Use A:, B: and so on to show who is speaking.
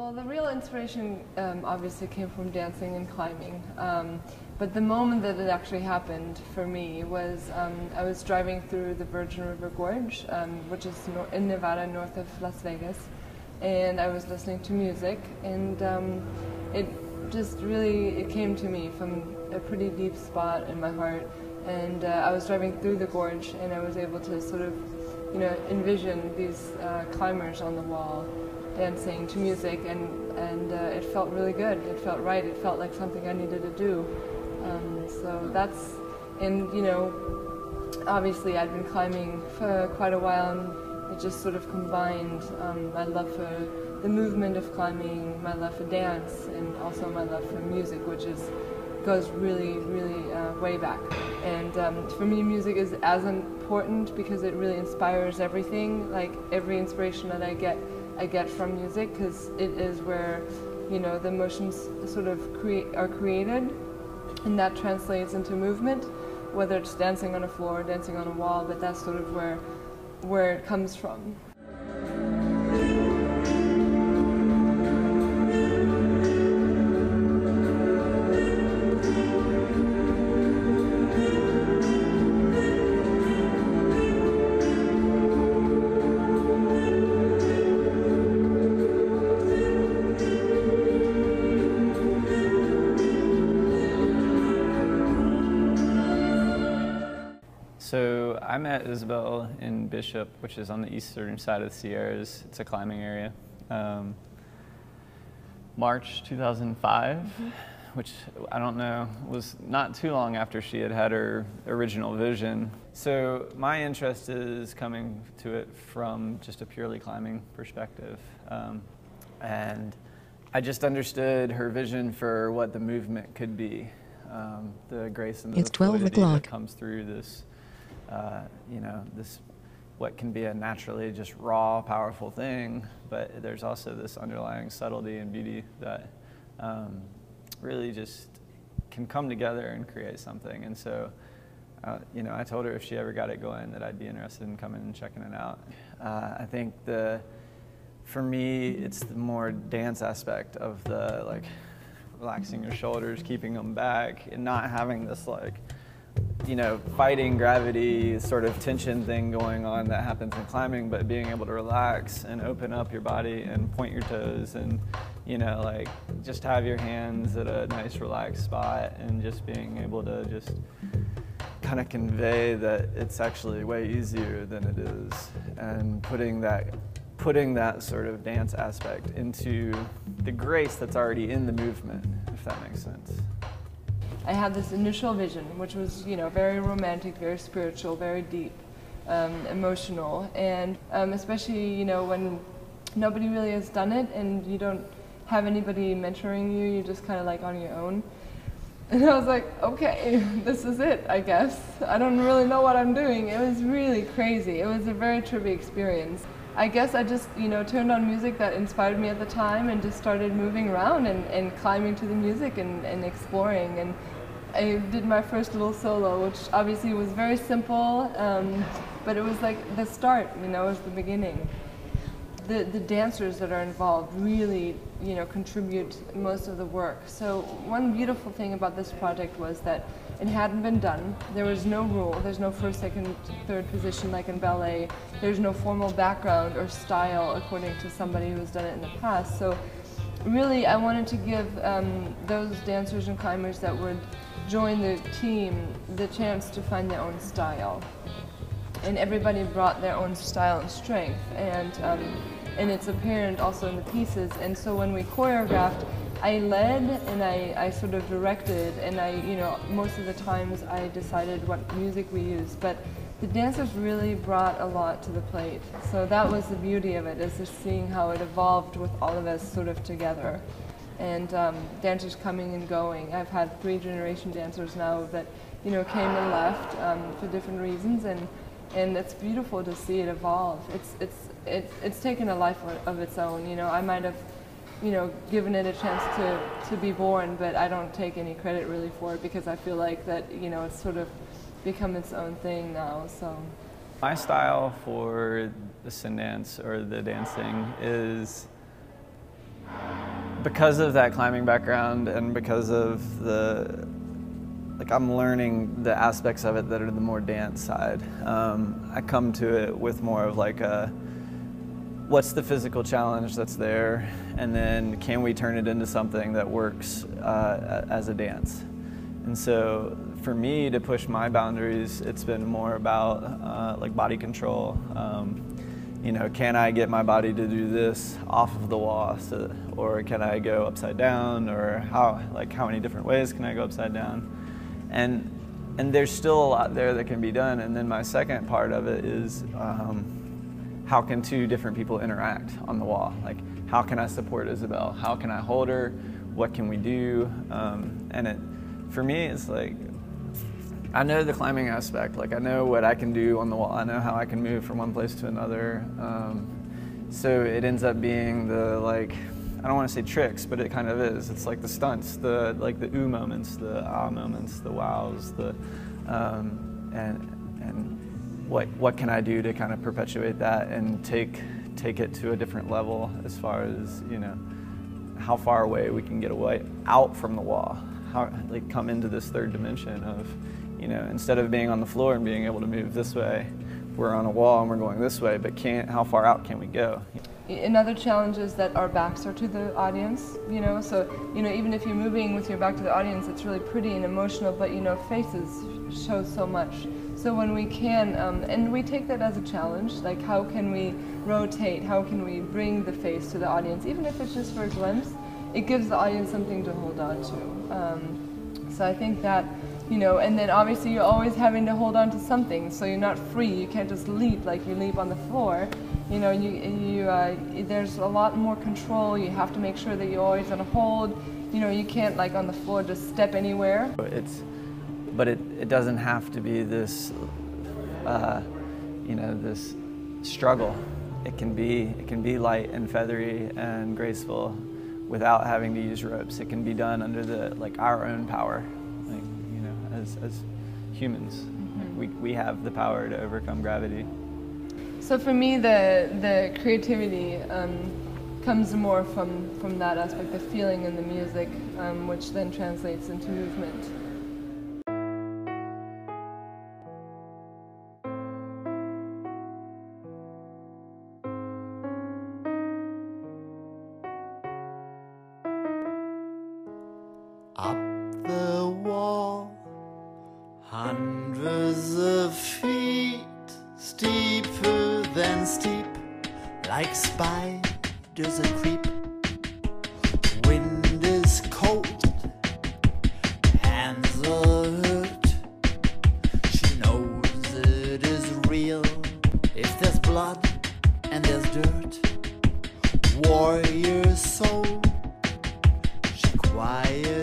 A: Well, the real inspiration obviously came from dancing and climbing. But the moment that it actually happened for me was I was driving through the Virgin River Gorge, which is in Nevada, north of Las Vegas, and I was listening to music, and it just really came to me from a pretty deep spot in my heart. And I was driving through the gorge, and I was able to sort of, envision these climbers on the wall dancing to music, and it felt really good. It felt right. It felt like something I needed to do. So that's, and obviously I'd been climbing for quite a while, and it just sort of combined my love for the movement of climbing, my love for dance, and also my love for music, which goes really, really way back. And for me, music is as important because it really inspires everything. Like every inspiration that I get from music, because it is where the emotions sort of are created, and that translates into movement, whether it's dancing on a floor, dancing on a wall, but that's sort of where it comes from.
B: So I met Isabel in Bishop, which is on the eastern side of the Sierras. It's a climbing area. March 2005, which I don't know, was not too long after she had her original vision. So my interest is coming to it from just a purely climbing perspective. And I just understood her vision for what the movement could be. The grace and the fluidity that comes through this this what can be a naturally just raw, powerful thing, but there's also this underlying subtlety and beauty that really just can come together and create something. And so, I told her if she ever got it going that I'd be interested in coming and checking it out. I think for me, it's the more dance aspect of the relaxing your shoulders, keeping them back, and not having this fighting gravity sort of tension thing going on that happens in climbing, but being able to relax and open up your body and point your toes and, just have your hands at a nice relaxed spot, and just being able to just kind of convey that it's actually way easier than it is, and putting that sort of dance aspect into the grace that's already in the movement, if that makes sense.
A: I had this initial vision, which was, very romantic, very spiritual, very deep, emotional, and especially, when nobody really has done it and you don't have anybody mentoring you, you're just kind of on your own. And I was like, okay, this is it, I guess. I don't really know what I'm doing. It was really crazy. It was a very trippy experience. I guess I just, turned on music that inspired me at the time and just started moving around and climbing to the music and exploring. And I did my first little solo, which obviously was very simple, but it was like the start, it was the beginning. The dancers that are involved really, contribute most of the work. So one beautiful thing about this project was that it hadn't been done. There was no rule. There's no first, second, third position like in ballet. There's no formal background or style according to somebody who's done it in the past. So really, I wanted to give those dancers and climbers that would join the team the chance to find their own style. And everybody brought their own style and strength, and it's apparent also in the pieces. And so when we choreographed, I led and I sort of directed, and most of the times I decided what music we used, but the dancers really brought a lot to the plate. So that was the beauty of it, is just seeing how it evolved with all of us sort of together. And dancers coming and going. I've had 3 generation dancers now that came and left for different reasons, and it's beautiful to see it evolve. It's taken a life of its own. I might have given it a chance to be born, but I don't take any credit really for it, because I feel like that it's sort of become its own thing now. So
B: my style for the AscenDance or the dancing is because of that climbing background and because of I'm learning the aspects of it that are the more dance side. I come to it with more of like what's the physical challenge that's there, and then can we turn it into something that works as a dance? And so for me to push my boundaries, it's been more about like body control. You know, can I get my body to do this off of the wall, or can I go upside down, or how many different ways can I go upside down? And there's still a lot there that can be done. And then my second part of it is how can two different people interact on the wall? Like, how can I support Isabel? How can I hold her? What can we do? For me, it's like, I know the climbing aspect. Like, I know what I can do on the wall. I know how I can move from one place to another. So it ends up being the, like, I don't want to say tricks, but it kind of is. It's like the stunts, the ooh moments, the ah moments, the wows, and what can I do to kind of perpetuate that and take it to a different level as far as, you know, how far away we can get away out from the wall, how like come into this third dimension of, you know, instead of being on the floor and being able to move this way, we're on a wall and we're going this way, but how far out can we go?
A: Another challenge is that our backs are to the audience, you know, so, you know, even if you're moving with your back to the audience, it's really pretty and emotional, but, you know, faces show so much. So when we can, and we take that as a challenge, like how can we rotate, how can we bring the face to the audience, even if it's just for a glimpse, it gives the audience something to hold on to. So I think that, you know, and then obviously you're always having to hold on to something, so you're not free. You can't just leap like you leap on the floor. You know, there's a lot more control. You have to make sure that you're always on a hold. You know, you can't, like on the floor, just step anywhere.
B: But it doesn't have to be this, you know, this struggle. It can be light and feathery and graceful without having to use ropes. It can be done under our own power. Like, you know, as humans, mm-hmm. we have the power to overcome gravity.
A: So for me, the creativity comes more from that aspect, the feeling in the music, which then translates into movement.
C: Up the wall, hundreds of feet, steeper than steep, like spiders that creep. Wind is cold, hands are hurt. She knows it is real. If there's blood and there's dirt, warrior soul, she quiet